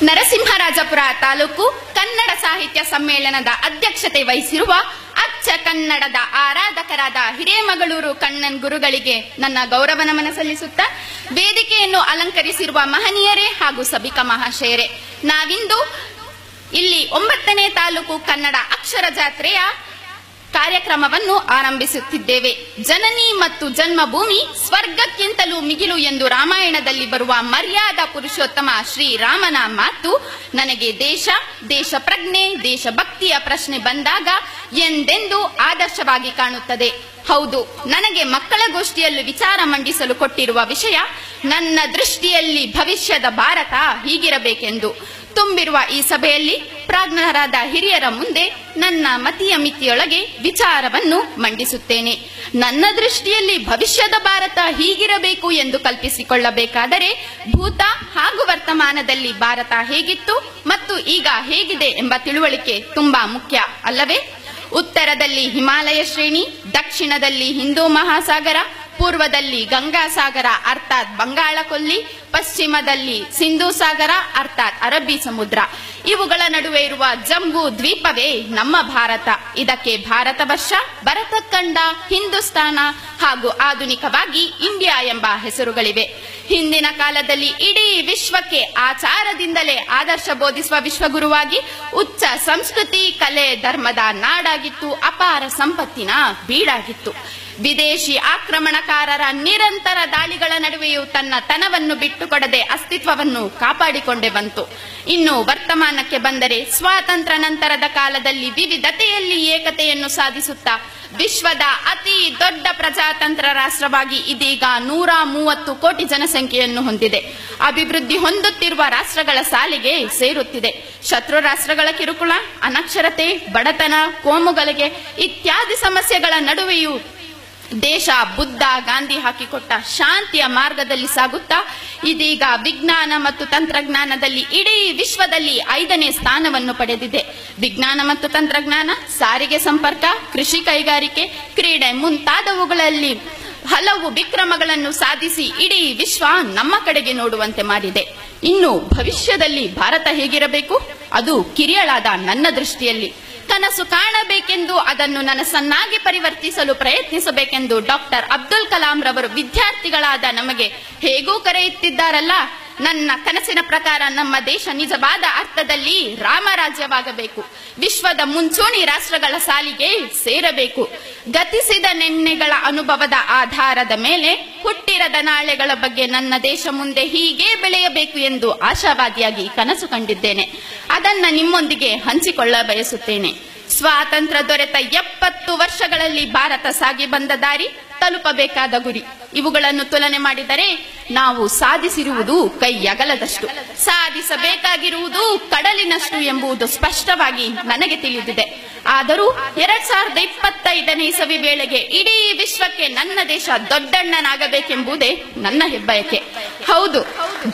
ನರಸಿಂಹರಾಜಪುರ ತಾಲೂಕು ಕನ್ನಡ ಸಾಹಿತ್ಯ ಸಮ್ಮೇಳನದ ಅಧ್ಯಕ್ಷತೆ ವಹಿಸಿರುವ ಅಚ್ಚ ಕನ್ನಡದ ಆರಾಧಕರಾದ ಹಿರೇಮಗಳೂರು ಕಣ್ಣನ್ ಗುರುಗಳಿಗೆ ನನ್ನ ಗೌರವ ನಮನ ಸಲ್ಲಿಸುತ್ತಾ, ವೇದಿಕೆಯನ್ನು ಅಲಂಕರಿಸಿರುವ ಮಹನೀಯರೇ ಹಾಗೂ ಸಭಿಕ ಮಹಾಶಯರೇ, ನಾವಿಂದು ಇಲ್ಲಿ 9ನೇ ತಾಲೂಕು ಕನ್ನಡ ಅಕ್ಷರ ಜಾತ್ರೆಯ ಕಾರ್ಯಕ್ರಮವನ್ನು ಆರಂಭಿಸುತ್ತಿದ್ದೇವೆ. ಜನನಿ ಮತ್ತು ಜನ್ಮಭೂಮಿ ಸ್ವರ್ಗಕ್ಕಿಂತಲೂ ಮಿಗಿಲು ಎಂದು ರಾಮಾಯಣದಲ್ಲಿ ಬರುವ ಮರ್ಯಾದ ಪುರುಷೋತ್ತಮ ಶ್ರೀರಾಮನ ಮಾತು ನನಗೆ ದೇಶ ಪ್ರಜ್ಞೆ, ದೇಶಭಕ್ತಿಯ ಪ್ರಶ್ನೆ ಬಂದಾಗ ಎಂದೆಂದೂ ಆದರ್ಶವಾಗಿ ಕಾಣುತ್ತದೆ. ಹೌದು, ನನಗೆ ಮಕ್ಕಳ ಗೋಷ್ಠಿಯಲ್ಲಿ ವಿಚಾರ ಮಂಡಿಸಲು ಕೊಟ್ಟಿರುವ ವಿಷಯ ನನ್ನ ದೃಷ್ಟಿಯಲ್ಲಿ ಭವಿಷ್ಯದ ಭಾರತ ಹೀಗಿರಬೇಕೆಂದು. ತುಂಬಿರುವ ಈ ಸಭೆಯಲ್ಲಿ ಪ್ರಾಜ್ಞರಾದ ಹಿರಿಯರ ಮುಂದೆ ನನ್ನ ಮತಿಯ ಮಿತಿಯೊಳಗೆ ವಿಚಾರವನ್ನು ಮಂಡಿಸುತ್ತೇನೆ. ನನ್ನ ದೃಷ್ಟಿಯಲ್ಲಿ ಭವಿಷ್ಯದ ಭಾರತ ಹೀಗಿರಬೇಕು ಎಂದು ಕಲ್ಪಿಸಿಕೊಳ್ಳಬೇಕಾದರೆ ಭೂತ ಹಾಗೂ ವರ್ತಮಾನದಲ್ಲಿ ಭಾರತ ಹೇಗಿತ್ತು ಮತ್ತು ಈಗ ಹೇಗಿದೆ ಎಂಬ ತಿಳುವಳಿಕೆ ತುಂಬಾ ಮುಖ್ಯ ಅಲ್ಲವೇ? ಉತ್ತರದಲ್ಲಿ ಹಿಮಾಲಯ ಶ್ರೇಣಿ, ದಕ್ಷಿಣದಲ್ಲಿ ಹಿಂದೂ ಮಹಾಸಾಗರ, ಪೂರ್ವದಲ್ಲಿ ಗಂಗಾ ಸಾಗರ ಅರ್ಥಾತ್ ಬಂಗಾಳ ಕೊಲ್ಲಿ, ಪಶ್ಚಿಮದಲ್ಲಿ ಸಿಂಧೂ ಸಾಗರ ಅರ್ಥಾತ್ ಅರಬ್ಬಿ ಸಮುದ್ರ. ಇವುಗಳ ನಡುವೆ ಇರುವ ಜಂಬೂ ದ್ವೀಪವೇ ನಮ್ಮ ಭಾರತ. ಇದಕ್ಕೆ ಭಾರತ ವರ್ಷ, ಭರತಖಂಡ, ಹಿಂದೂಸ್ತಾನ ಹಾಗೂ ಆಧುನಿಕವಾಗಿ ಇಂಡಿಯಾ ಎಂಬ ಹೆಸರುಗಳಿವೆ. ಹಿಂದಿನ ಕಾಲದಲ್ಲಿ ಇಡೀ ವಿಶ್ವಕ್ಕೆ ಆಚಾರದಿಂದಲೇ ಆದರ್ಶ ಬೋಧಿಸುವ ವಿಶ್ವಗುರುವಾಗಿ ಉಚ್ಚ ಸಂಸ್ಕೃತಿ, ಕಲೆ, ಧರ್ಮದ ನಾಡಾಗಿತ್ತು, ಅಪಾರ ಸಂಪತ್ತಿನ ಬೀಡಾಗಿತ್ತು. ವಿದೇಶಿ ಆಕ್ರಮಣಕಾರರ ನಿರಂತರ ದಾಳಿಗಳ ನಡುವೆಯೂ ತನ್ನ ತನವನ್ನು ಬಿಟ್ಟುಕೊಡದೆ ಅಸ್ತಿತ್ವವನ್ನು ಕಾಪಾಡಿಕೊಂಡೇ ಬಂತು. ಇನ್ನು ವರ್ತಮಾನಕ್ಕೆ ಬಂದರೆ ಸ್ವಾತಂತ್ರ್ಯ ನಂತರದ ಕಾಲದಲ್ಲಿ ವಿವಿಧತೆಯಲ್ಲಿ ಏಕತೆಯನ್ನು ಸಾಧಿಸುತ್ತಾ ವಿಶ್ವದ ಅತಿ ದೊಡ್ಡ ಪ್ರಜಾತಂತ್ರ ರಾಷ್ಟ್ರವಾಗಿ ಇದೀಗ 130 ಕೋಟಿ ಜನಸಂಖ್ಯೆಯನ್ನು ಹೊಂದಿದೆ. ಅಭಿವೃದ್ಧಿ ಹೊಂದುತ್ತಿರುವ ರಾಷ್ಟ್ರಗಳ ಸಾಲಿಗೆ ಸೇರುತ್ತಿದೆ. ಶತ್ರು ರಾಷ್ಟ್ರಗಳ ಕಿರುಕುಳ, ಅನಕ್ಷರತೆ, ಬಡತನ, ಕೋಮುಗಳಿಗೆ ಇತ್ಯಾದಿ ಸಮಸ್ಯೆಗಳ ನಡುವೆಯೂ ದೇಶ ಬುದ್ಧ ಗಾಂಧಿ ಹಾಕಿಕೊಟ್ಟ ಶಾಂತಿಯ ಮಾರ್ಗದಲ್ಲಿ ಸಾಗುತ್ತಾ ಇದೀಗ ವಿಜ್ಞಾನ ಮತ್ತು ತಂತ್ರಜ್ಞಾನದಲ್ಲಿ ಇಡೀ ವಿಶ್ವದಲ್ಲಿ 5ನೇ ಸ್ಥಾನವನ್ನು ಪಡೆದಿದೆ. ವಿಜ್ಞಾನ ಮತ್ತು ತಂತ್ರಜ್ಞಾನ, ಸಾರಿಗೆ ಸಂಪರ್ಕ, ಕೃಷಿ ಕೈಗಾರಿಕೆ, ಕ್ರೀಡೆ ಮುಂತಾದವುಗಳಲ್ಲಿ ಹಲವು ವಿಕ್ರಮಗಳನ್ನು ಸಾಧಿಸಿ ಇಡೀ ವಿಶ್ವ ನಮ್ಮ ಕಡೆಗೆ ನೋಡುವಂತೆ ಮಾಡಿದೆ. ಇನ್ನು ಭವಿಷ್ಯದಲ್ಲಿ ಭಾರತ ಹೇಗಿರಬೇಕು? ಅದು ಕಿರಿಯಳಾದ ನನ್ನ ದೃಷ್ಟಿಯಲ್ಲಿ ಕನಸು ಕಾಣಬೇಕೆಂದು, ಅದನ್ನು ನನಸನ್ನಾಗಿ ಪರಿವರ್ತಿಸಲು ಪ್ರಯತ್ನಿಸಬೇಕೆಂದು ಡಾಕ್ಟರ್ ಅಬ್ದುಲ್ ಕಲಾಂ ರವರು ವಿದ್ಯಾರ್ಥಿಗಳಾದ ನಮಗೆ ಹೇಗೂ ಕರೆಯುತ್ತಿದ್ದಾರಲ್ಲ, ನನ್ನ ಕನಸಿನ ಪ್ರಕಾರ ನಮ್ಮ ದೇಶ ನಿಜವಾದ ಅರ್ಥದಲ್ಲಿ ರಾಮರಾಜ್ಯವಾಗಬೇಕು. ವಿಶ್ವದ ಮುಂಚೂಣಿ ರಾಷ್ಟ್ರಗಳ ಸಾಲಿಗೆ ಸೇರಬೇಕು. ಗತಿಸಿದ ನೆನ್ನೆಗಳ ಅನುಭವದ ಆಧಾರದ ಮೇಲೆ ಹುಟ್ಟಿರದ ನಾಳೆಗಳ ಬಗ್ಗೆ ನನ್ನ ದೇಶ ಮುಂದೆ ಹೀಗೆ ಬೆಳೆಯಬೇಕು ಎಂದು ಆಶಾವಾದಿಯಾಗಿ ಕನಸು ಕಂಡಿದ್ದೇನೆ. ಅದನ್ನ ನಿಮ್ಮೊಂದಿಗೆ ಹಂಚಿಕೊಳ್ಳ ಬಯಸುತ್ತೇನೆ. ಸ್ವಾತಂತ್ರ್ಯ ದೊರೆತ 70 ವರ್ಷಗಳಲ್ಲಿ ಭಾರತ ಸಾಗಿ ಬಂದ ದಾರಿ, ತಲುಪಬೇಕಾದ ಗುರಿ ಇವುಗಳನ್ನು ತುಲನೆ ಮಾಡಿದರೆ ನಾವು ಸಾಧಿಸಿರುವುದು ಕೈಯಗಲದಷ್ಟು, ಸಾಧಿಸಬೇಕಾಗಿರುವುದು ಕಡಲಿನಷ್ಟು ಎಂಬುದು ಸ್ಪಷ್ಟವಾಗಿ ನನಗೆ ತಿಳಿದಿದೆ. ಆದರೂ 2025ನೇ ಇಸವಿ ವೇಳೆಗೆ ಇಡೀ ವಿಶ್ವಕ್ಕೆ ನನ್ನ ದೇಶ ದೊಡ್ಡಣ್ಣನಾಗಬೇಕೆಂಬುದೇ ನನ್ನ ಹೆಬ್ಬಯಕೆ. ಹೌದು,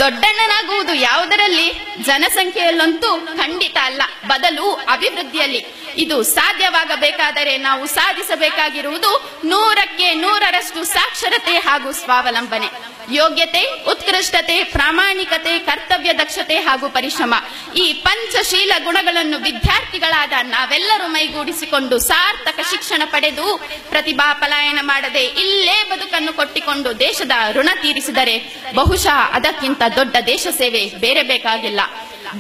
ದೊಡ್ಡಣ್ಣನಾಗುವುದು ಯಾವುದರಲ್ಲಿ? ಜನಸಂಖ್ಯೆಯಲ್ಲಂತೂ ಖಂಡಿತ ಅಲ್ಲ, ಬದಲು ಅಭಿವೃದ್ಧಿಯಲ್ಲಿ. ಇದು ಸಾಧ್ಯವಾಗಬೇಕಾದರೆ ನಾವು ಸಾಧಿಸಬೇಕಾಗಿರುವುದು 100ಕ್ಕೆ 100ರಷ್ಟು ಸಾಕ್ಷರತೆ ಹಾಗೂ ಸ್ವಾವಲಂಬನೆ. ಯೋಗ್ಯತೆ, ಉತ್ಕೃಷ್ಟತೆ, ಪ್ರಾಮಾಣಿಕತೆ, ಕರ್ತವ್ಯ ದಕ್ಷತೆ ಹಾಗೂ ಪರಿಶ್ರಮ, ಈ ಪಂಚಶೀಲ ಗುಣಗಳನ್ನು ವಿದ್ಯಾರ್ಥಿಗಳಾದ ನಾವೆಲ್ಲರೂ ಮೈಗೂಡಿಸಿಕೊಂಡು ಸಾರ್ಥಕ ಶಿಕ್ಷಣ ಪಡೆದು ಪ್ರತಿಭಾ ಪಲಾಯನ ಮಾಡದೆ ಇಲ್ಲೇ ಬದುಕನ್ನು ಕೊಟ್ಟಿಕೊಂಡು ದೇಶದ ಋಣ ತೀರಿಸಿದರೆ ಬಹುಶಃ ಅದಕ್ಕಿಂತ ದೊಡ್ಡ ದೇಶ ಸೇವೆ ಬೇರೆ ಬೇಕಾಗಿಲ್ಲ.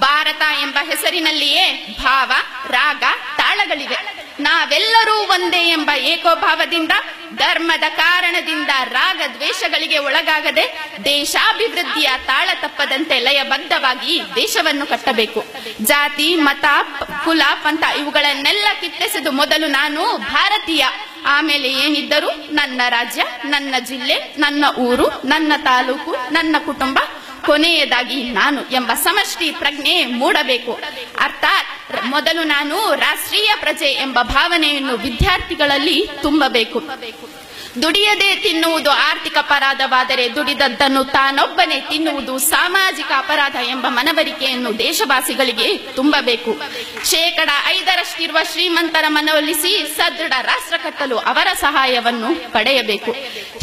ಭಾರತ ಎಂಬ ಹೆಸರಿನಲ್ಲಿಯೇ ಭಾವ, ರಾಗ, ತಾಳಗಳಿವೆ. ನಾವೆಲ್ಲರೂ ಒಂದೇ ಎಂಬ ಏಕೋಭಾವದಿಂದ, ಧರ್ಮದ ಕಾರಣದಿಂದ ರಾಗ ದ್ವೇಷಗಳಿಗೆ ಒಳಗಾಗದೆ ದೇಶಾಭಿವೃದ್ಧಿಯ ತಾಳ ತಪ್ಪದಂತೆ ಲಯಬದ್ಧವಾಗಿ ದೇಶವನ್ನು ಕಟ್ಟಬೇಕು. ಜಾತಿ, ಮತ, ಕುಲ, ಪಂಥ ಇವುಗಳನ್ನೆಲ್ಲ ಕಿತ್ತೆಸೆದು ಮೊದಲು ನಾನು ಭಾರತೀಯ, ಆಮೇಲೆ ಏನಿದ್ದರೂ ನನ್ನ ರಾಜ್ಯ, ನನ್ನ ಜಿಲ್ಲೆ, ನನ್ನ ಊರು, ನನ್ನ ತಾಲೂಕು, ನನ್ನ ಕುಟುಂಬ, ಕೊನೆಯದಾಗಿ ನಾನು ಎಂಬ ಸಮಷ್ಟಿ ಪ್ರಜ್ಞೆ ಮೂಡಬೇಕು. ಅರ್ಥಾತ್ ಮೊದಲು ನಾನು ರಾಷ್ಟ್ರೀಯ ಪ್ರಜೆ ಎಂಬ ಭಾವನೆಯನ್ನು ವಿದ್ಯಾರ್ಥಿಗಳಲ್ಲಿ ತುಂಬಬೇಕು. ದುಡಿಯದೆ ತಿನ್ನುವುದು ಆರ್ಥಿಕ ಅಪರಾಧವಾದರೆ ದುಡಿದದ್ದನ್ನು ತಾನೊಬ್ಬನೇ ತಿನ್ನುವುದು ಸಾಮಾಜಿಕ ಅಪರಾಧ ಎಂಬ ಮನವರಿಕೆಯನ್ನು ದೇಶವಾಸಿಗಳಿಗೆ ತುಂಬಬೇಕು. 5% ಶ್ರೀಮಂತರ ಮನವೊಲಿಸಿ ಸದೃಢ ರಾಷ್ಟ್ರ ಕಟ್ಟಲು ಅವರ ಸಹಾಯವನ್ನು ಪಡೆಯಬೇಕು.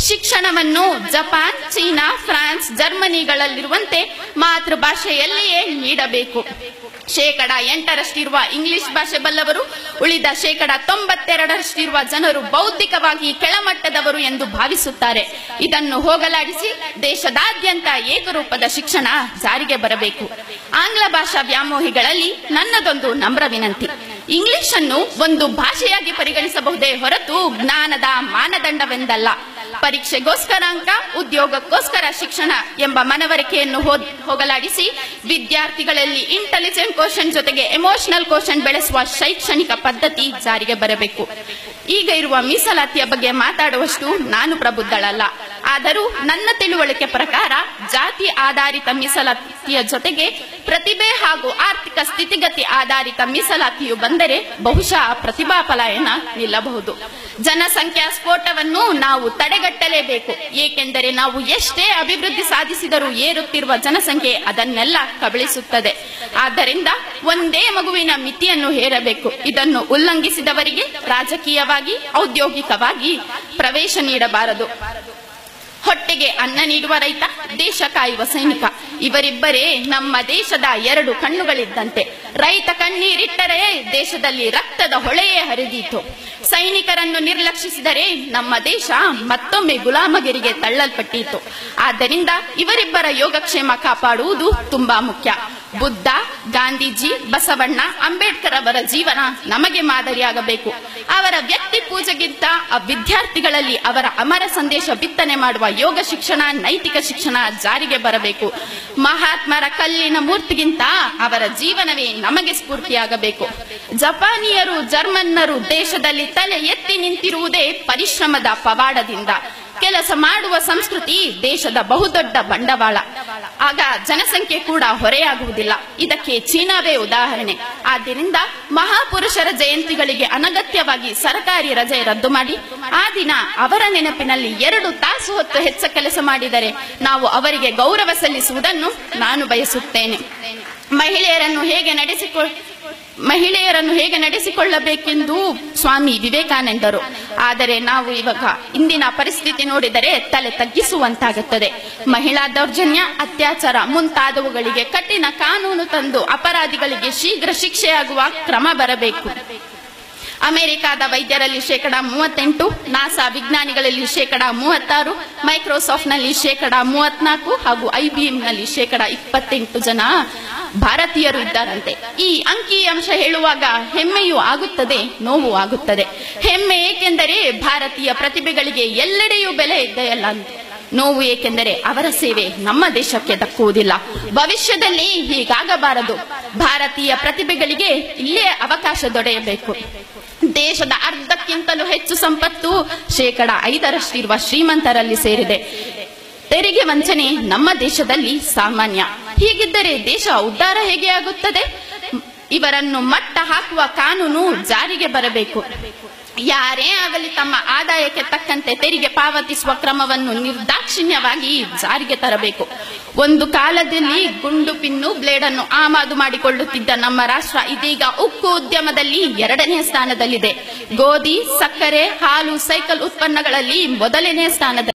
ಶಿಕ್ಷಣವನ್ನು ಜಪಾನ್, ಚೀನಾ, ಫ್ರಾನ್ಸ್, ಜರ್ಮನಿಗಳಲ್ಲಿರುವಂತೆ ಮಾತೃಭಾಷೆಯಲ್ಲಿಯೇ ನೀಡಬೇಕು. 8% ಇಂಗ್ಲಿಷ್ ಭಾಷೆ ಬಲ್ಲವರು, ಉಳಿದ 92% ಜನರು ಬೌದ್ಧಿಕವಾಗಿ ಕೆಳಮಟ್ಟದವರು ಎಂದು ಭಾವಿಸುತ್ತಾರೆ. ಇದನ್ನು ಹೋಗಲಾಡಿಸಿ ದೇಶದಾದ್ಯಂತ ಏಕರೂಪದ ಶಿಕ್ಷಣ ಜಾರಿಗೆ ಬರಬೇಕು. ಆಂಗ್ಲ ಭಾಷಾ ವ್ಯಾಮೋಹಿಗಳಲ್ಲಿ ನನ್ನದೊಂದು ನಮ್ರ ವಿನಂತಿ. ಇಂಗ್ಲಿಷ್ ಅನ್ನು ಒಂದು ಭಾಷೆಯಾಗಿ ಪರಿಗಣಿಸಬಹುದೇ ಹೊರತು ಜ್ಞಾನದ ಮಾನದಂಡವೆಂದಲ್ಲ. ಪರೀಕ್ಷೆಗೋಸ್ಕರ ಅಂಕ, ಉದ್ಯೋಗಕ್ಕೋಸ್ಕರ ಶಿಕ್ಷಣ ಎಂಬ ಮನವರಿಕೆಯನ್ನು ಹೋಗಲಾಡಿಸಿ ವಿದ್ಯಾರ್ಥಿಗಳಲ್ಲಿ ಇಂಟೆಲಿಜೆಂಟ್ ಕೋಶನ್ ಜೊತೆಗೆ ಎಮೋಷನಲ್ ಕೋಶನ್ ಬೆಳೆಸುವ ಶೈಕ್ಷಣಿಕ ಪದ್ಧತಿ ಜಾರಿಗೆ ಬರಬೇಕು. ಈಗ ಇರುವ ಮೀಸಲಾತಿಯ ಬಗ್ಗೆ ಮಾತಾಡುವಷ್ಟು ನಾನು ಪ್ರಬುದ್ಧಳಲ್ಲ. ಆದರೂ ನನ್ನ ತಿಳುವಳಿಕೆ ಪ್ರಕಾರ ಜಾತಿ ಆಧಾರಿತ ಮೀಸಲಾತಿಯ ಜೊತೆಗೆ ಪ್ರತಿಭೆ ಹಾಗೂ ಆರ್ಥಿಕ ಸ್ಥಿತಿಗತಿ ಆಧಾರಿತ ಮೀಸಲಾತಿಯು ಬಂದರೆ ಬಹುಶಃ ಪ್ರತಿಭಾ ಪಲಾಯನ ನಿಲ್ಲಬಹುದು. ಜನಸಂಖ್ಯಾ ಸ್ಫೋಟವನ್ನು ನಾವು ತಡೆಗಟ್ಟಲೇಬೇಕು. ಏಕೆಂದರೆ ನಾವು ಎಷ್ಟೇ ಅಭಿವೃದ್ಧಿ ಸಾಧಿಸಿದರೂ ಏರುತ್ತಿರುವ ಜನಸಂಖ್ಯೆ ಅದನ್ನೆಲ್ಲ ಕಬಳಿಸುತ್ತದೆ. ಆದ್ದರಿಂದ ಒಂದೇ ಮಗುವಿನ ಮಿತಿಯನ್ನು ಹೇರಬೇಕು. ಇದನ್ನು ಉಲ್ಲಂಘಿಸಿದವರಿಗೆ ರಾಜಕೀಯವಾಗಿ, ಔದ್ಯೋಗಿಕವಾಗಿ ಪ್ರವೇಶ ನೀಡಬಾರದು. ಹೊಟ್ಟೆಗೆ ಅನ್ನ ನೀಡುವ ರೈತ, ದೇಶ ಕಾಯುವ ಸೈನಿಕ, ಇವರಿಬ್ಬರೇ ನಮ್ಮ ದೇಶದ 2 ಕಣ್ಣುಗಳಿದ್ದಂತೆ. ರೈತ ಕಣ್ಣೀರಿಟ್ಟರೆ ದೇಶದಲ್ಲಿ ರಕ್ತದ ಹೊಳೆಯೇ ಹರಿದೀತು. ಸೈನಿಕರನ್ನು ನಿರ್ಲಕ್ಷಿಸಿದರೆ ನಮ್ಮ ದೇಶ ಮತ್ತೊಮ್ಮೆ ಗುಲಾಮಗಿರಿಗೆ ತಳ್ಳಲ್ಪಟ್ಟಿತು. ಆದ್ದರಿಂದ ಇವರಿಬ್ಬರ ಯೋಗಕ್ಷೇಮ ಕಾಪಾಡುವುದು ತುಂಬಾ ಮುಖ್ಯ. ಬುದ್ಧ, ಗಾಂಧೀಜಿ, ಬಸವಣ್ಣ, ಅಂಬೇಡ್ಕರ್ ಅವರ ಜೀವನ ನಮಗೆ ಮಾದರಿಯಾಗಬೇಕು. ಅವರ ವ್ಯಕ್ತಿ ಪೂಜೆಗಿಂತ ವಿದ್ಯಾರ್ಥಿಗಳಲ್ಲಿ ಅವರ ಅಮರ ಸಂದೇಶ ಬಿತ್ತನೆ ಮಾಡುವ ಯೋಗ ಶಿಕ್ಷಣ, ನೈತಿಕ ಶಿಕ್ಷಣ ಜಾರಿಗೆ ಬರಬೇಕು. ಮಹಾತ್ಮರ ಕಲ್ಲಿನ ಮೂರ್ತಿಗಿಂತ ಅವರ ಜೀವನವೇ ನಮಗೆ ಸ್ಫೂರ್ತಿಯಾಗಬೇಕು. ಜಪಾನಿಯರು, ಜರ್ಮನ್ನರು ದೇಶದಲ್ಲಿ ತಲೆ ಎತ್ತಿ ನಿಂತಿರುವುದೇ ಪರಿಶ್ರಮದ ಪವಾಡದಿಂದ. ಕೆಲಸ ಮಾಡುವ ಸಂಸ್ಕೃತಿ ದೇಶದ ಬಹುದೊಡ್ಡ ಬಂಡವಾಳ. ಆಗ ಜನಸಂಖ್ಯೆ ಕೂಡ ಹೊರೆಯಾಗುವುದಿಲ್ಲ. ಇದಕ್ಕೆ ಚೀನಾವೇ ಉದಾಹರಣೆ. ಆದ್ದರಿಂದ ಮಹಾಪುರುಷರ ಜಯಂತಿಗಳಿಗೆ ಅನಗತ್ಯವಾಗಿ ಸರ್ಕಾರಿ ರಜೆ ರದ್ದು ಮಾಡಿ ಆ ದಿನ ಅವರ ನೆನಪಿನಲ್ಲಿ 2 ತಾಸು ಹೊತ್ತು ಹೆಚ್ಚ ಕೆಲಸ ಮಾಡಿದರೆ ನಾವು ಅವರಿಗೆ ಗೌರವ ಸಲ್ಲಿಸುವುದನ್ನು ನಾನು ಬಯಸುತ್ತೇನೆ. ಮಹಿಳೆಯರನ್ನು ಹೇಗೆ ನಡೆಸಿಕೊಳ್ಳಬೇಕೆಂದು ಸ್ವಾಮಿ ವಿವೇಕಾನಂದರು. ಆದರೆ ನಾವು ಇವಾಗ ಇಂದಿನ ಪರಿಸ್ಥಿತಿ ನೋಡಿದರೆ ತಲೆ ತಗ್ಗಿಸುವಂತಾಗುತ್ತದೆ. ಮಹಿಳಾ ದೌರ್ಜನ್ಯ, ಅತ್ಯಾಚಾರ ಮುಂತಾದವುಗಳಿಗೆ ಕಠಿಣ ಕಾನೂನು ತಂದು ಅಪರಾಧಿಗಳಿಗೆ ಶೀಘ್ರ ಶಿಕ್ಷೆಯಾಗುವ ಕ್ರಮ ಬರಬೇಕು. ಅಮೆರಿಕಾದ ವೈದ್ಯರಲ್ಲಿ 38%, ನಾಸಾ ವಿಜ್ಞಾನಿಗಳಲ್ಲಿ 36%, ಮೈಕ್ರೋಸಾಫ್ಟ್ನಲ್ಲಿ 34% ಹಾಗೂ IBMನಲ್ಲಿ 28% ಜನ ಭಾರತೀಯರು ಇದ್ದಾರಂತೆ. ಈ ಅಂಕಿ-ಅಂಶ ಹೇಳುವಾಗ ಹೆಮ್ಮೆಯೂ ಆಗುತ್ತದೆ, ನೋವು ಆಗುತ್ತದೆ. ಹೆಮ್ಮೆ ಏಕೆಂದರೆ ಭಾರತೀಯ ಪ್ರತಿಭೆಗಳಿಗೆ ಎಲ್ಲೆಡೆಯೂ ಬೆಲೆ ಇದೆಯಲ್ಲ. ನೋವು ಏಕೆಂದರೆ ಅವರ ಸೇವೆ ನಮ್ಮ ದೇಶಕ್ಕೆ ದಕ್ಕುವುದಿಲ್ಲ. ಭವಿಷ್ಯದಲ್ಲಿ ಹೀಗಾಗಬಾರದು. ಭಾರತೀಯ ಪ್ರತಿಭೆಗಳಿಗೆ ಇಲ್ಲೇ ಅವಕಾಶ ದೊರೆಯಬೇಕು. ದೇಶದ ಅರ್ಧಕ್ಕಿಂತಲೂ ಹೆಚ್ಚು ಸಂಪತ್ತು 5% ಇರುವ ಶ್ರೀಮಂತರಲ್ಲಿ ಸೇರಿದೆ. ತೆರಿಗೆ ವಂಚನೆ ನಮ್ಮ ದೇಶದಲ್ಲಿ ಸಾಮಾನ್ಯ. ಹೀಗಿದ್ದರೆ ದೇಶ ಉದ್ಧಾರ ಹೇಗೆ ಆಗುತ್ತದೆ? ಇವರನ್ನು ಮಟ್ಟ ಹಾಕುವ ಕಾನೂನು ಜಾರಿಗೆ ಬರಬೇಕು. ಯಾರೇ ಆಗಲಿ ತಮ್ಮ ಆದಾಯಕ್ಕೆ ತಕ್ಕಂತೆ ತೆರಿಗೆ ಪಾವತಿಸುವ ಕ್ರಮವನ್ನು ನಿರ್ದಾಕ್ಷಿಣ್ಯವಾಗಿ ಜಾರಿಗೆ ತರಬೇಕು. ಒಂದು ಕಾಲದಲ್ಲಿ ಗುಂಡು ಪಿನ್ನು ಬ್ಲೇಡ್ ಅನ್ನು ಆಮದು ಮಾಡಿಕೊಳ್ಳುತ್ತಿದ್ದ ನಮ್ಮ ರಾಷ್ಟ್ರ ಇದೀಗ ಉಕ್ಕು ಉದ್ಯಮದಲ್ಲಿ 2ನೇ ಸ್ಥಾನದಲ್ಲಿದೆ. ಗೋಧಿ, ಸಕ್ಕರೆ, ಹಾಲು, ಸೈಕಲ್ ಉತ್ಪನ್ನಗಳಲ್ಲಿ 1ನೇ ಸ್ಥಾನದಲ್ಲಿ